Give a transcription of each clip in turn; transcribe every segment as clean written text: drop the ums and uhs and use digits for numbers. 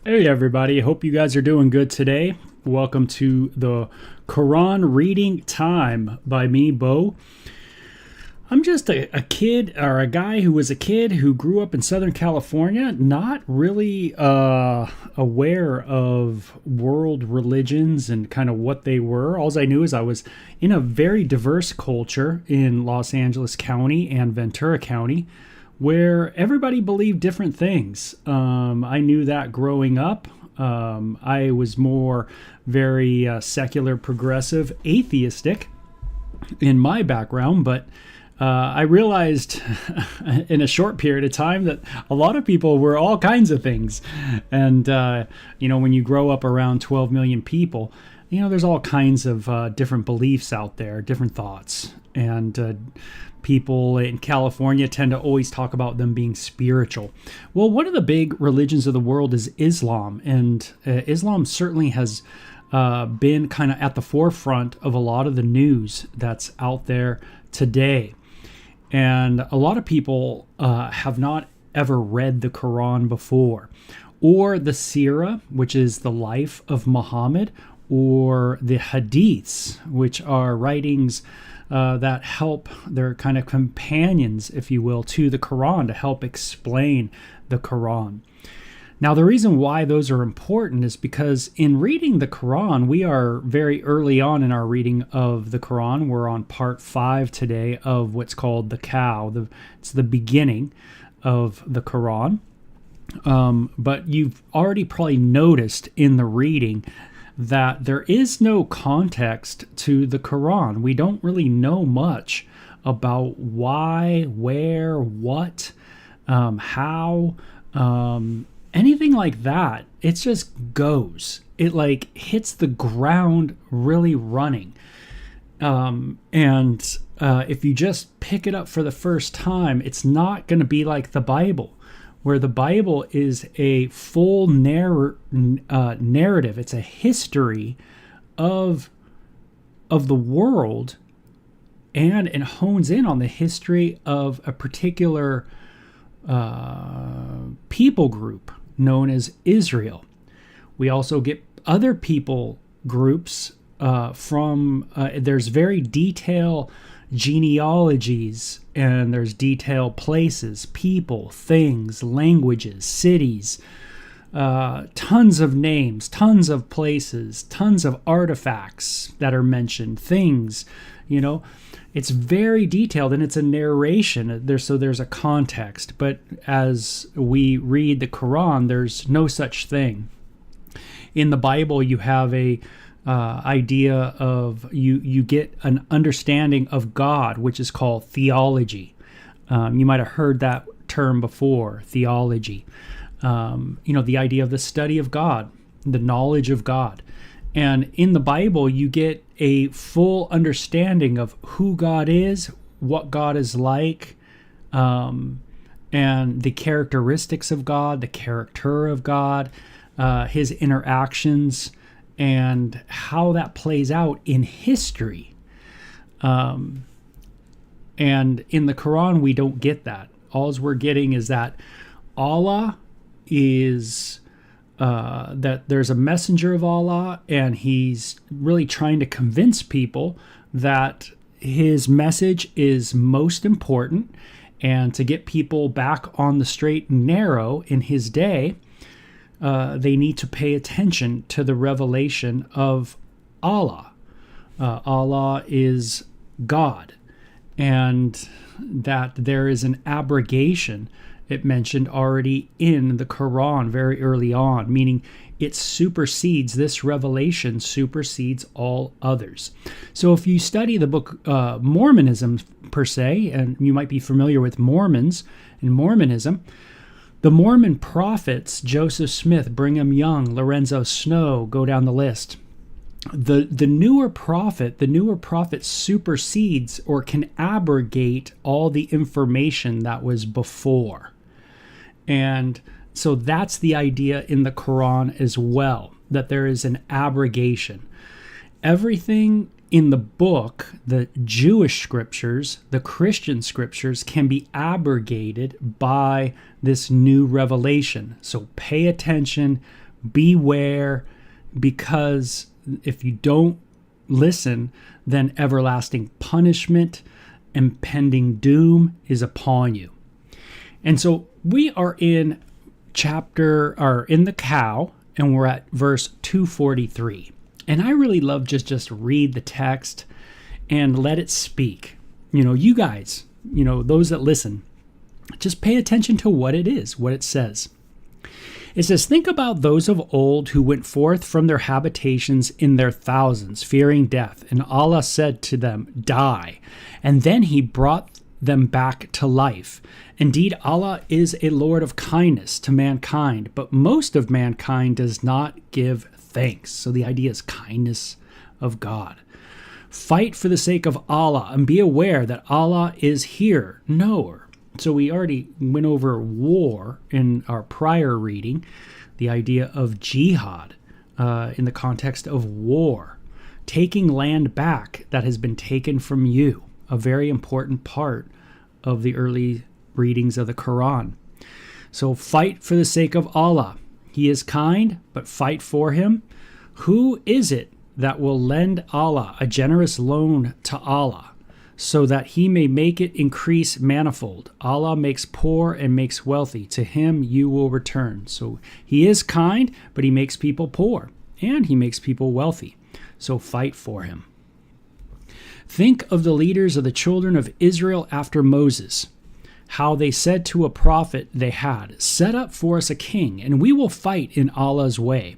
Hey everybody, hope you guys are doing good today. Welcome to the Quran reading time by me, Beau. I'm just a kid, or a guy who was a kid who grew up in Southern California, not really aware of world religions and kind of what they were. All I knew is I was in a very diverse culture in Los Angeles County and Ventura County, where everybody believed different things. I knew that growing up. I was more very secular, progressive, atheistic in my background, but I realized in a short period of time that a lot of people were all kinds of things. And, when you grow up around 12 million people, there's all kinds of different beliefs out there, different thoughts. And people in California tend to always talk about them being spiritual. Well, one of the big religions of the world is Islam. And Islam certainly has been kind of at the forefront of a lot of the news that's out there today. And a lot of people have not ever read the Quran before, or the Sirah, which is the life of Muhammad, or the Hadiths, which are writings that help, they're kind of companions, if you will, to the Quran to help explain the Quran. Now, the reason why those are important is because in reading the Quran, we are very early on in our reading of the Quran. We're on part 5 today of what's called the Cow. It's the beginning of the Quran. But you've already probably noticed in the reading that there is no context to the Quran. We don't really know much about why, where, what, how, anything like that. It just goes. It hits the ground really running. If you just pick it up for the first time, it's not going to be like the Bible, where the Bible is a full narrative. It's a history of the world, and it hones in on the history of a particular people group known as Israel. We also get other people groups there's very detailed genealogies, and there's detailed places, people, things, languages, cities, tons of names, tons of places, tons of artifacts that are mentioned, things, it's very detailed, and it's a narration. There's a context, but as we read the Quran, there's no such thing. In the Bible, you have a idea of you get an understanding of God, which is called theology. You might have heard that term before, theology. The idea of the study of God, the knowledge of God. And in the Bible, you get a full understanding of who God is, what God is like, and the characteristics of God, the character of God, his interactions, and how that plays out in history. And in the Quran, we don't get that. All we're getting is that Allah is, that there's a messenger of Allah, and he's really trying to convince people that his message is most important, and to get people back on the straight and narrow in his day, they need to pay attention to the revelation of Allah. Allah is God, and that there is an abrogation, it mentioned already in the Quran very early on, meaning it supersedes, this revelation supersedes all others. So if you study the book Mormonism per se, and you might be familiar with Mormons and Mormonism, the Mormon prophets, Joseph Smith, Brigham Young, Lorenzo Snow, go down the list. The newer prophet supersedes or can abrogate all the information that was before. And so that's the idea in the Quran as well, that there is an abrogation. Everything in the book, the Jewish scriptures, the Christian scriptures, can be abrogated by this new revelation. So pay attention, Beware, because if you don't listen, then everlasting punishment, impending doom is upon you. And so we are in in the cow, and we're at verse 243. And I really love just read the text and let it speak. You guys, those that listen, just pay attention to what it is, what it says. It says, think about those of old who went forth from their habitations in their thousands, fearing death. And Allah said to them, die. And then he brought them back to life. Indeed, Allah is a Lord of kindness to mankind, but most of mankind does not give thanks. So the idea is kindness of God. Fight for the sake of Allah and be aware that Allah is here, knower. So we already went over war in our prior reading, the idea of jihad in the context of war, taking land back that has been taken from you, a very important part of the early readings of the Quran. So fight for the sake of Allah. He is kind, but fight for him. Who is it that will lend Allah a generous loan to Allah, so that he may make it increase manifold? Allah makes poor and makes wealthy. To him you will return. So he is kind, but he makes people poor, and he makes people wealthy. So fight for him. Think of the leaders of the children of Israel after Moses, how they said to a prophet they had, set up for us a king, and we will fight in Allah's way.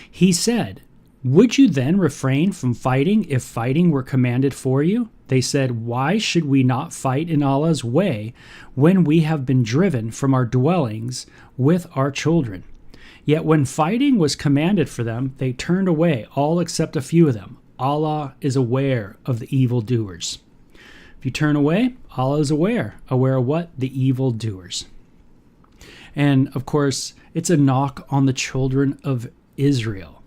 He said, would you then refrain from fighting if fighting were commanded for you? They said, why should we not fight in Allah's way when we have been driven from our dwellings with our children? Yet when fighting was commanded for them, they turned away, all except a few of them. Allah is aware of the evildoers. If you turn away, Allah is aware. Aware of what? The evildoers. And of course, it's a knock on the children of Israel.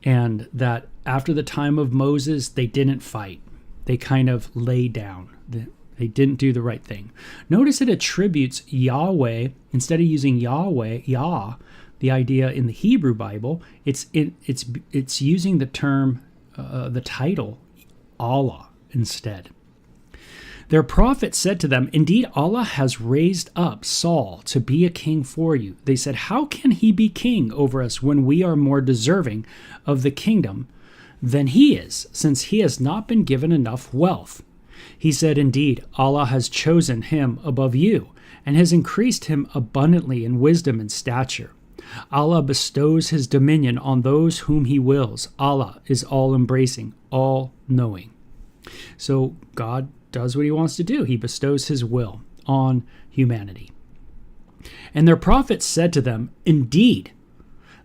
And that after the time of Moses, they didn't fight. They kind of lay down. They didn't do the right thing. Notice it attributes Yahweh, instead of using Yahweh, Yah, the idea in the Hebrew Bible, it's using the term, the title, Allah instead. Their prophet said to them, indeed, Allah has raised up Saul to be a king for you. They said, how can he be king over us when we are more deserving of the kingdom than he is, since he has not been given enough wealth? He said, indeed, Allah has chosen him above you and has increased him abundantly in wisdom and stature. Allah bestows his dominion on those whom he wills. Allah is all-embracing, all-knowing. So God does what he wants to do. He bestows his will on humanity. And their prophet said to them, indeed,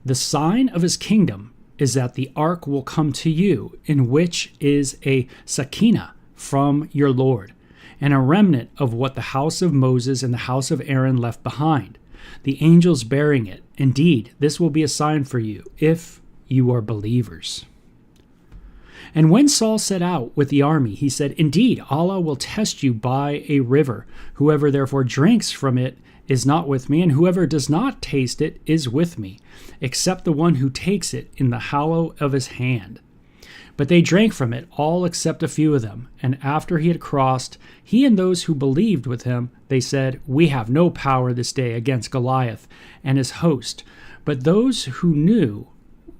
the sign of his kingdom is that the ark will come to you, in which is a sakina from your Lord, and a remnant of what the house of Moses and the house of Aaron left behind, the angels bearing it. Indeed, this will be a sign for you, if you are believers. And when Saul set out with the army, he said, indeed, Allah will test you by a river. Whoever therefore drinks from it is not with me, and whoever does not taste it is with me, except the one who takes it in the hollow of his hand. But they drank from it, all except a few of them. And after he had crossed, he and those who believed with him, they said, we have no power this day against Goliath and his host. But those who knew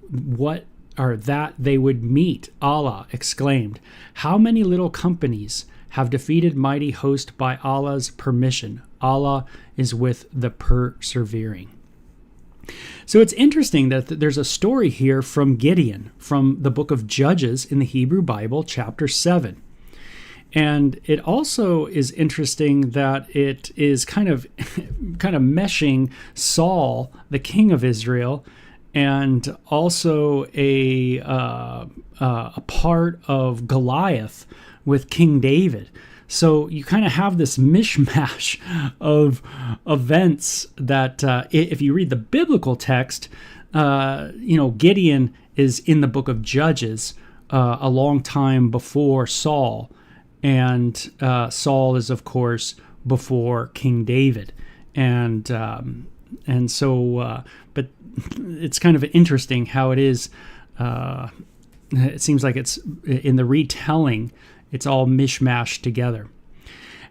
that they would meet Allah exclaimed, how many little companies have defeated mighty host by Allah's permission? Allah is with the persevering. So it's interesting that there's a story here from Gideon from the book of Judges in the Hebrew Bible, chapter 7. And it also is interesting that it is kind of meshing Saul, the king of Israel, and also a part of Goliath with King David. So you kind of have this mishmash of events that, if you read the biblical text, Gideon is in the book of Judges a long time before Saul, and Saul is, of course, before King David. And And so, but it's kind of interesting how it is. It seems like it's in the retelling, it's all mishmashed together.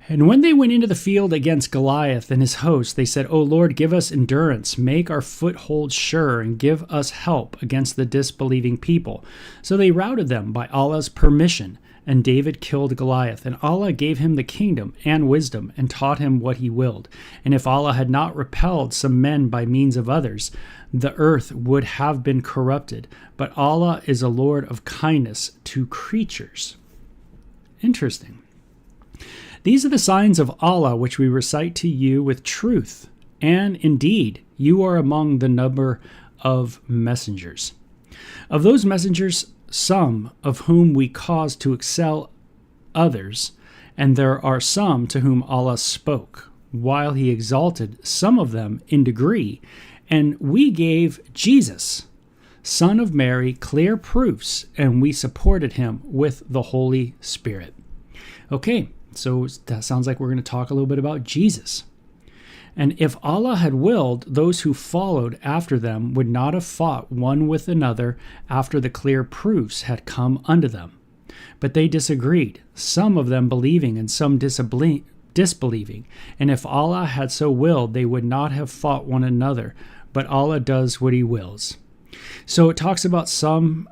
And when they went into the field against Goliath and his host, they said, "O Lord, give us endurance, make our foothold sure, and give us help against the disbelieving people." So they routed them by Allah's permission, and David killed Goliath. And Allah gave him the kingdom and wisdom, and taught him what he willed. And if Allah had not repelled some men by means of others, the earth would have been corrupted. But Allah is a Lord of kindness to creatures. Interesting. These are the signs of Allah which we recite to you with truth, and indeed you are among the number of messengers. Of those messengers, some of whom we caused to excel others, and there are some to whom Allah spoke, while he exalted some of them in degree, and we gave Jesus, son of Mary, clear proofs, and we supported him with the Holy Spirit. Okay. So that sounds like we're going to talk a little bit about Jesus. And if Allah had willed, those who followed after them would not have fought one with another after the clear proofs had come unto them. But they disagreed, some of them believing and some disbelieving. And if Allah had so willed, they would not have fought one another. But Allah does what he wills. So it talks about some...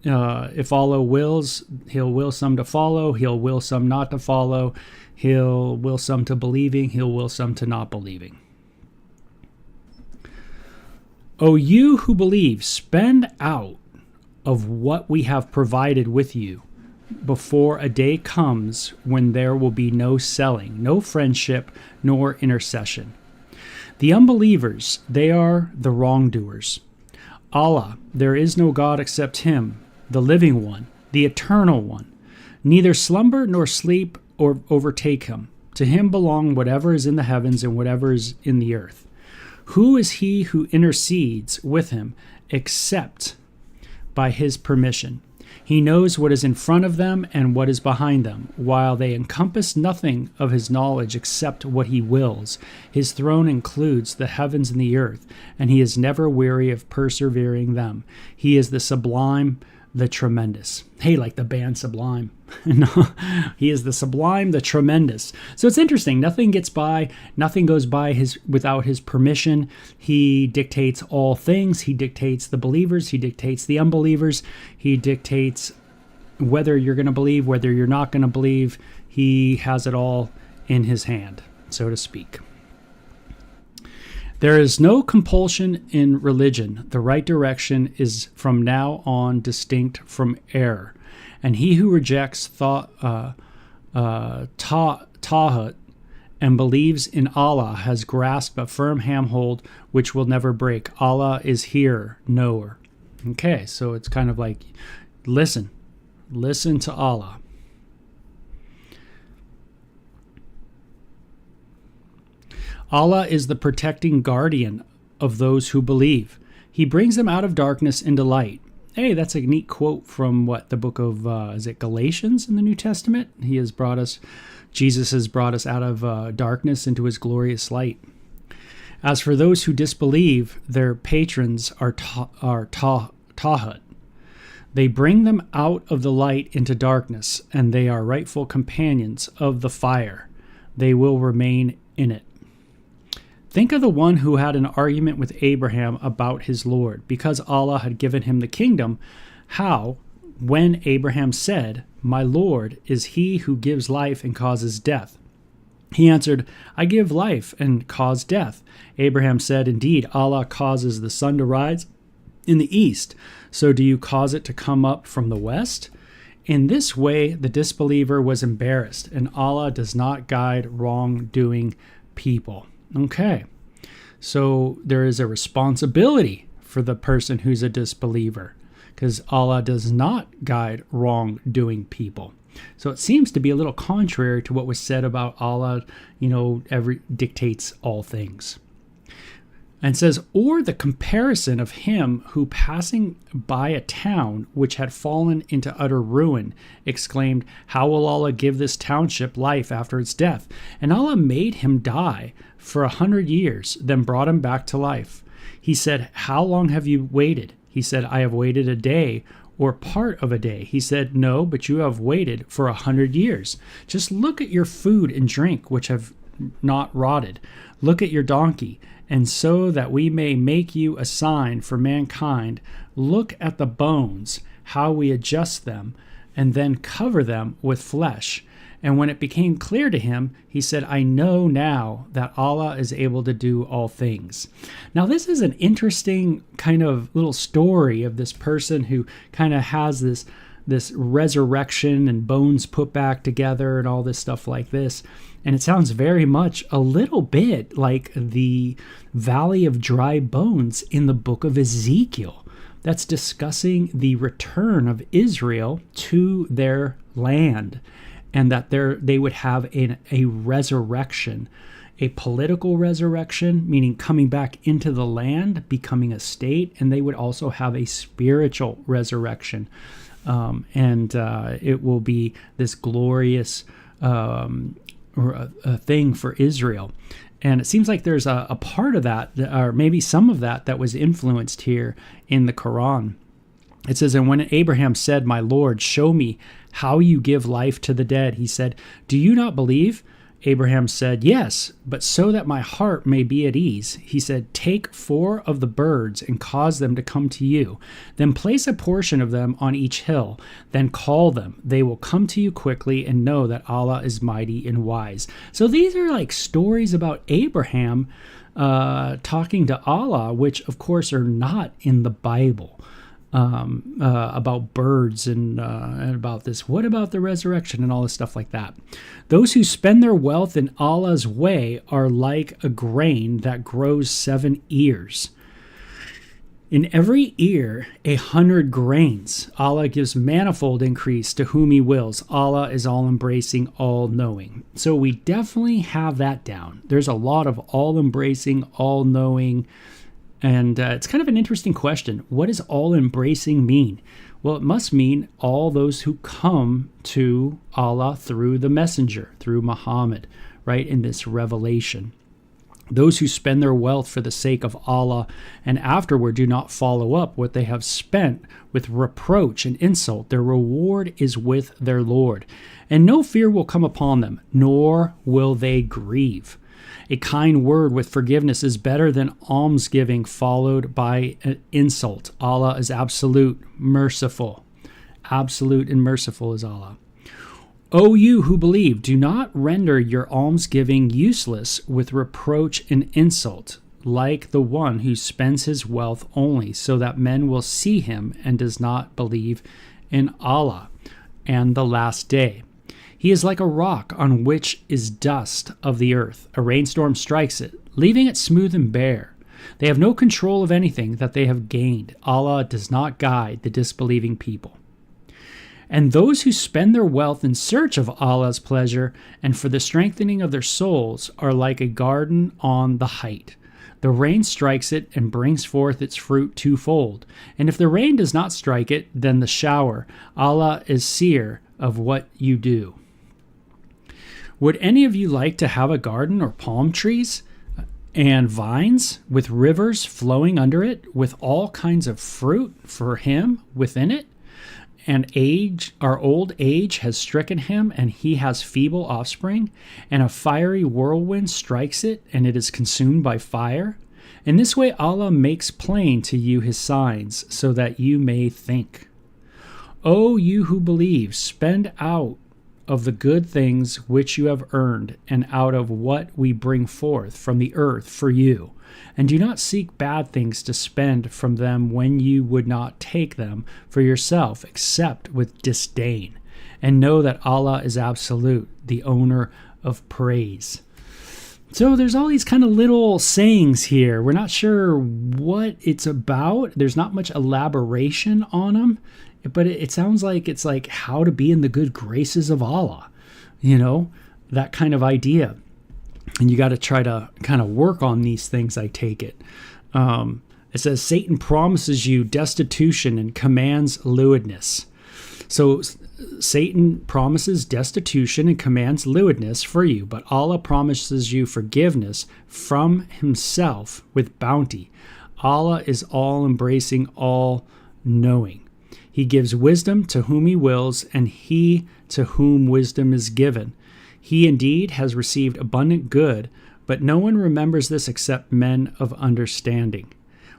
if Allah wills, he'll will some to follow, he'll will some not to follow, he'll will some to believing, he'll will some to not believing. O you who believe, spend out of what we have provided with you before a day comes when there will be no selling, no friendship, nor intercession. The unbelievers, they are the wrongdoers. Allah, there is no God except him, the living one, the eternal one. Neither slumber nor sleep or overtake him. To him belong whatever is in the heavens and whatever is in the earth. Who is he who intercedes with him except by his permission? He knows what is in front of them and what is behind them, while they encompass nothing of his knowledge except what he wills. His throne includes the heavens and the earth, and he is never weary of persevering them. He is the sublime, the tremendous. Hey, like the band Sublime. No, he is the sublime, the tremendous. So it's interesting. Nothing gets by. Nothing goes by without his permission. He dictates all things. He dictates the believers. He dictates the unbelievers. He dictates whether you're going to believe, whether you're not going to believe. He has it all in his hand, so to speak. There is no compulsion in religion. The right direction is from now on distinct from error. And he who rejects Tawhut and believes in Allah has grasped a firm handhold which will never break. Allah is hearer, knower. Okay, so it's kind of like, listen to Allah. Allah is the protecting guardian of those who believe. He brings them out of darkness into light. Hey, that's a neat quote from the book of, is it Galatians in the New Testament? Jesus has brought us out of darkness into his glorious light. As for those who disbelieve, their patrons are Tawhut. They bring them out of the light into darkness, and they are rightful companions of the fire. They will remain in it. Think of the one who had an argument with Abraham about his Lord, because Allah had given him the kingdom, how, when Abraham said, "My Lord is he who gives life and causes death," he answered, "I give life and cause death." Abraham said, "Indeed, Allah causes the sun to rise in the east, so do you cause it to come up from the west?" In this way, the disbeliever was embarrassed, and Allah does not guide wrongdoing people. Okay, so there is a responsibility for the person who's a disbeliever, because Allah does not guide wrongdoing people. So it seems to be a little contrary to what was said about Allah, dictates all things. And says, or the comparison of him who passing by a town which had fallen into utter ruin, exclaimed, how will Allah give this township life after its death? And Allah made him die for 100 years, then brought him back to life. He said, how long have you waited? He said, I have waited a day or part of a day. He said, no, but you have waited for 100 years. Just look at your food and drink, which have not rotted. Look at your donkey. And so that we may make you a sign for mankind, look at the bones, how we adjust them, and then cover them with flesh. And when it became clear to him, he said, I know now that Allah is able to do all things. Now, this is an interesting kind of little story of this person who kind of has this resurrection and bones put back together and all this stuff like this. And it sounds very much a little bit like the Valley of Dry Bones in the book of Ezekiel. That's discussing the return of Israel to their land, and that they would have a resurrection, a political resurrection, meaning coming back into the land, becoming a state, and they would also have a spiritual resurrection. And it will be this glorious a thing for Israel. And it seems like there's a part of that, or maybe some of that was influenced here in the Quran. It says, and when Abraham said, my Lord, show me how you give life to the dead, he said, do you not believe? Abraham said, yes, but so that my heart may be at ease. He said, take 4 of the birds and cause them to come to you. Then place a portion of them on each hill. Then call them. They will come to you quickly, and know that Allah is mighty and wise. So these are like stories about Abraham talking to Allah, which of course are not in the Bible. About birds and about this. What about the resurrection and all this stuff like that? Those who spend their wealth in Allah's way are like a grain that grows 7 ears. In every ear, 100 grains. Allah gives manifold increase to whom He wills. Allah is all-embracing, all-knowing. So we definitely have that down. There's a lot of all-embracing, all-knowing. And it's kind of an interesting question. What does all-embracing mean? Well, it must mean all those who come to Allah through the messenger, through Muhammad, right, in this revelation. Those who spend their wealth for the sake of Allah and afterward do not follow up what they have spent with reproach and insult, their reward is with their Lord. And no fear will come upon them, nor will they grieve. A kind word with forgiveness is better than almsgiving followed by an insult. Allah is absolute, merciful. Absolute and merciful is Allah. O you who believe, do not render your almsgiving useless with reproach and insult, like the one who spends his wealth only so that men will see him and does not believe in Allah and the last day. He is like a rock on which is dust of the earth. A rainstorm strikes it, leaving it smooth and bare. They have no control of anything that they have gained. Allah does not guide the disbelieving people. And those who spend their wealth in search of Allah's pleasure and for the strengthening of their souls are like a garden on the height. The rain strikes it and brings forth its fruit twofold. And if the rain does not strike it, then the shower. Allah is seer of what you do. Would any of you like to have a garden or palm trees and vines with rivers flowing under it with all kinds of fruit for him within it? And old age has stricken him, and he has feeble offspring, and a fiery whirlwind strikes it, and it is consumed by fire. In this way Allah makes plain to you his signs, so that you may think. O you who believe, spend out of the good things which you have earned, and out of what we bring forth from the earth for you. And do not seek bad things to spend from them when you would not take them for yourself, except with disdain. And know that Allah is absolute, the owner of praise. So there's all these kind of little sayings here. We're not sure what it's about. There's not much elaboration on them. But it sounds like it's like how to be in the good graces of Allah, that kind of idea. And you got to try to kind of work on these things, I take it. It says, Satan promises you destitution and commands lewdness. So Satan promises destitution and commands lewdness for you, but Allah promises you forgiveness from himself with bounty. Allah is all-embracing, all-knowing. He gives wisdom to whom he wills, and he to whom wisdom is given. He indeed has received abundant good, but no one remembers this except men of understanding.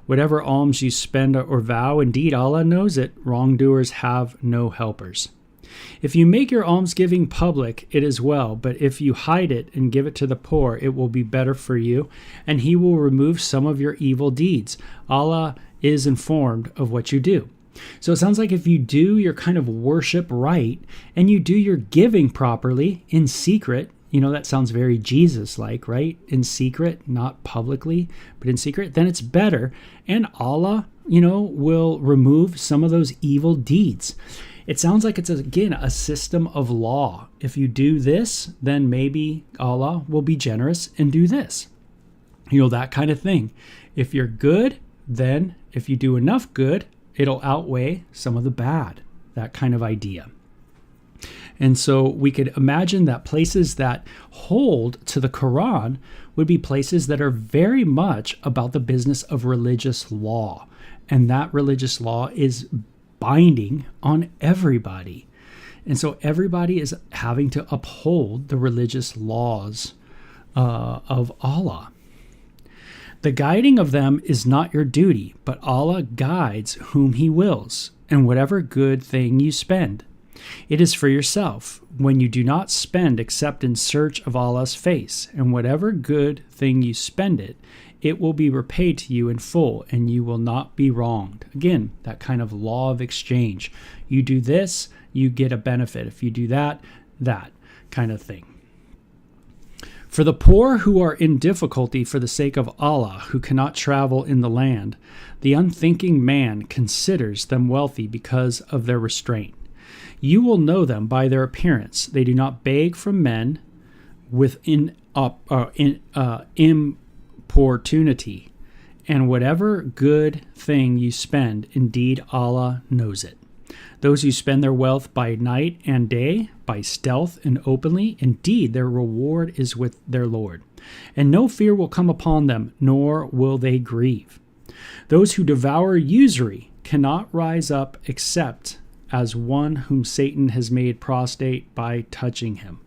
Whatever alms you spend or vow, indeed Allah knows it. Wrongdoers have no helpers. If you make your almsgiving public, it is well, but if you hide it and give it to the poor, it will be better for you, and he will remove some of your evil deeds. Allah is informed of what you do. So it sounds like if you do your kind of worship right, and you do your giving properly in secret, that sounds very Jesus-like, right? In secret, not publicly, but in secret, then it's better. And Allah, will remove some of those evil deeds. It sounds like it's, again, a system of law. If you do this, then maybe Allah will be generous and do this. That kind of thing. If you're good, then if you do enough good, it'll outweigh some of the bad. That kind of idea. And so we could imagine that places that hold to the Quran would be places that are very much about the business of religious law. And that religious law is binding on everybody. And so everybody is having to uphold the religious laws of Allah. The guiding of them is not your duty, but Allah guides whom he wills, and whatever good thing you spend. It is for yourself, when you do not spend except in search of Allah's face, and whatever good thing you spend it will be repaid to you in full, and you will not be wronged. Again, that kind of law of exchange. You do this, you get a benefit. If you do that, that kind of thing. For the poor who are in difficulty for the sake of Allah, who cannot travel in the land, the unthinking man considers them wealthy because of their restraint. You will know them by their appearance. They do not beg from men with importunity, and whatever good thing you spend, indeed Allah knows it. Those who spend their wealth by night and day, by stealth and openly, indeed their reward is with their Lord. And no fear will come upon them, nor will they grieve. Those who devour usury cannot rise up except as one whom Satan has made prostrate by touching him.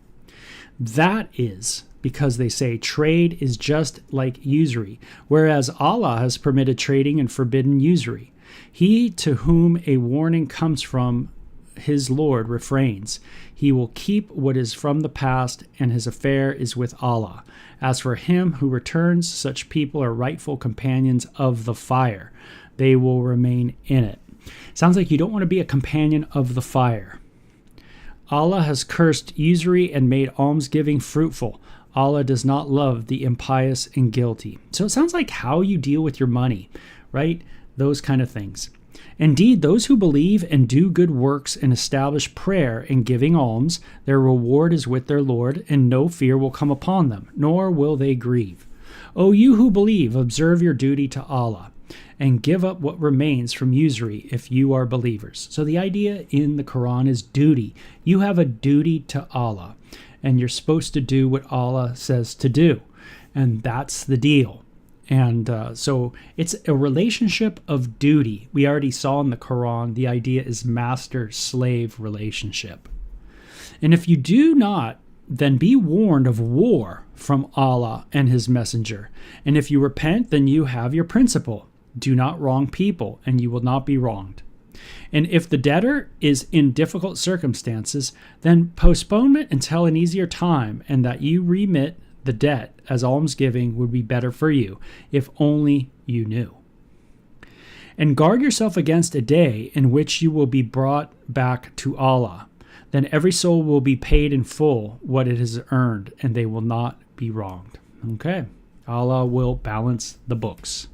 That is because they say trade is just like usury, whereas Allah has permitted trading and forbidden usury. He to whom a warning comes from his Lord refrains. He will keep what is from the past, and his affair is with Allah. As for him who returns, such people are rightful companions of the fire. They will remain in it. Sounds like you don't want to be a companion of the fire. Allah has cursed usury and made almsgiving fruitful. Allah does not love the impious and guilty. So it sounds like how you deal with your money, right? Those kind of things. Indeed, those who believe and do good works and establish prayer and giving alms, their reward is with their Lord, and no fear will come upon them, nor will they grieve. O you who believe, observe your duty to Allah, and give up what remains from usury if you are believers. So the idea in the Quran is duty. You have a duty to Allah, and you're supposed to do what Allah says to do, and that's the deal. And so it's a relationship of duty. We already saw in the Quran, the idea is master-slave relationship. And if you do not, then be warned of war from Allah and his messenger. And if you repent, then you have your principle. Do not wrong people, and you will not be wronged. And if the debtor is in difficult circumstances, then postponement until an easier time, and that you remit the debt as almsgiving would be better for you, if only you knew. And guard yourself against a day in which you will be brought back to Allah. Then every soul will be paid in full what it has earned, and they will not be wronged. Okay, Allah will balance the books.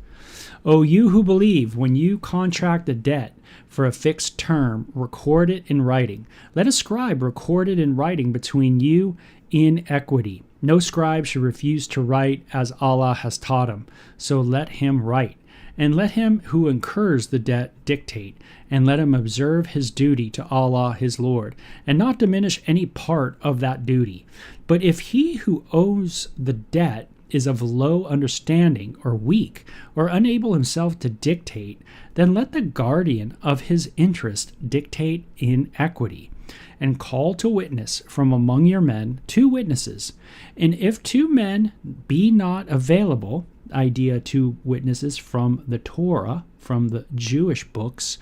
O you who believe, when you contract a debt for a fixed term, record it in writing. Let a scribe record it in writing between you in equity. No scribe should refuse to write as Allah has taught him, so let him write. And let him who incurs the debt dictate, and let him observe his duty to Allah his Lord, and not diminish any part of that duty. But if he who owes the debt is of low understanding, or weak, or unable himself to dictate, then let the guardian of his interest dictate in equity, and call to witness from among your men 2 witnesses. And if 2 men be not available, idea 2 witnesses from the Torah, from the Jewish books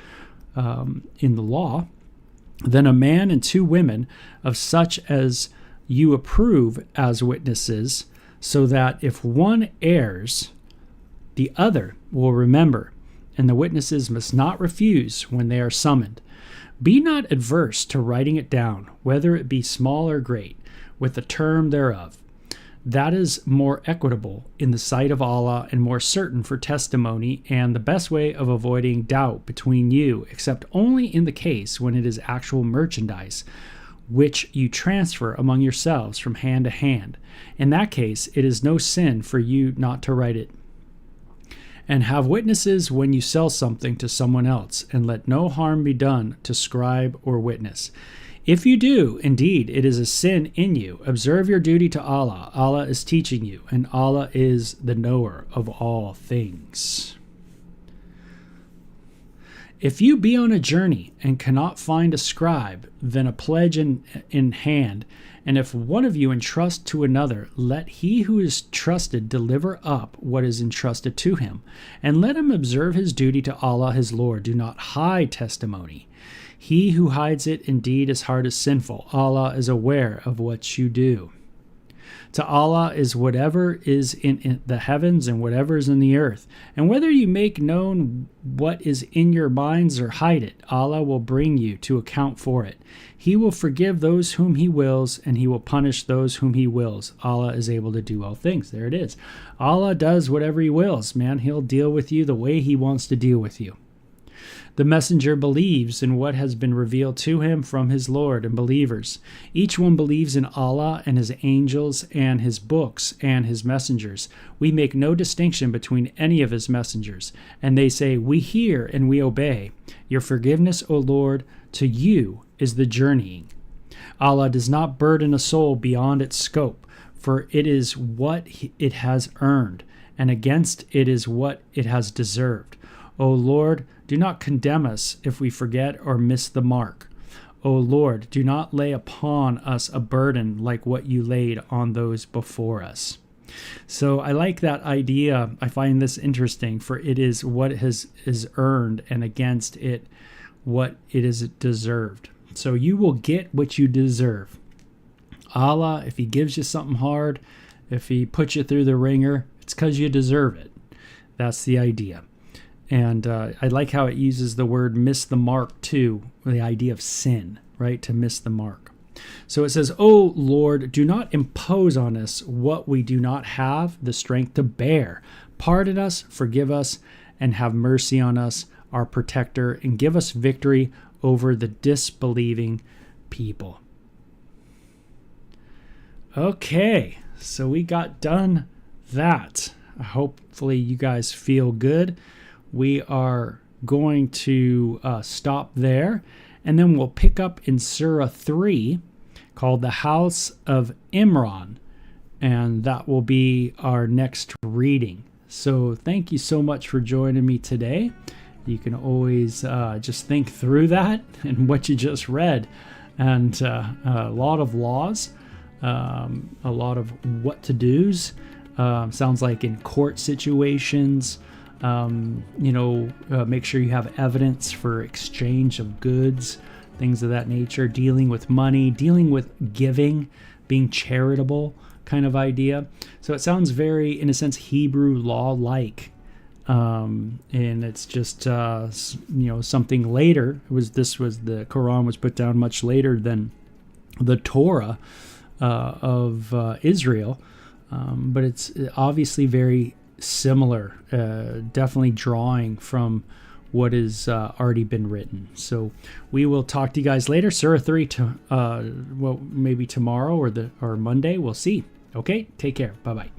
in the law, then a man and 2 women of such as you approve as witnesses, so that if one errs, the other will remember, and the witnesses must not refuse when they are summoned. Be not adverse to writing it down, whether it be small or great, with the term thereof. That is more equitable in the sight of Allah and more certain for testimony, and the best way of avoiding doubt between you, except only in the case when it is actual merchandise, which you transfer among yourselves from hand to hand. In that case, it is no sin for you not to write it. And have witnesses when you sell something to someone else, and let no harm be done to scribe or witness. If you do, indeed, it is a sin in you. Observe your duty to Allah. Allah is teaching you, and Allah is the knower of all things. If you be on a journey and cannot find a scribe, then a pledge in hand, and if one of you entrust to another, let he who is trusted deliver up what is entrusted to him, and let him observe his duty to Allah his Lord. Do not hide testimony. He who hides it indeed his heart is sinful. Allah is aware of what you do. To Allah is whatever is in the heavens and whatever is in the earth. And whether you make known what is in your minds or hide it, Allah will bring you to account for it. He will forgive those whom He wills, and He will punish those whom He wills. Allah is able to do all things. There it is. Allah does whatever He wills, man. He'll deal with you the way He wants to deal with you. The messenger believes in what has been revealed to him from his Lord, and believers. Each one believes in Allah and His angels and His books and His messengers. We make no distinction between any of His messengers. And they say, we hear and we obey. Your forgiveness, O Lord, to you is the journeying. Allah does not burden a soul beyond its scope, for it is what it has earned, and against it is what it has deserved. O Lord, do not condemn us if we forget or miss the mark. O Lord, do not lay upon us a burden like what you laid on those before us. So I like that idea. I find this interesting, for it is what is earned, and against it what it is deserved. So you will get what you deserve. Allah, if He gives you something hard, if He puts you through the ringer, it's because you deserve it. That's the idea. And I like how it uses the word miss the mark too, the idea of sin, right? To miss the mark. So it says, O Lord, do not impose on us what we do not have the strength to bear. Pardon us, forgive us, and have mercy on us, our protector, and give us victory over the disbelieving people. Okay, so we got done that. Hopefully you guys feel good. We are going to stop there, and then we'll pick up in Surah 3, called the House of Imran, and that will be our next reading. So thank you so much for joining me today. You can always just think through that and what you just read, and a lot of laws, a lot of what to do's. Sounds like in court situations. Make sure you have evidence for exchange of goods, things of that nature, dealing with money, dealing with giving, being charitable kind of idea. So it sounds very, in a sense, Hebrew law-like. And it's just, something later. The Quran was put down much later than the Torah of Israel. But it's obviously very similar, definitely drawing from what has already been written. So we will talk to you guys later. Surah 3 to maybe tomorrow or Monday. We'll see. Okay, take care. Bye-bye.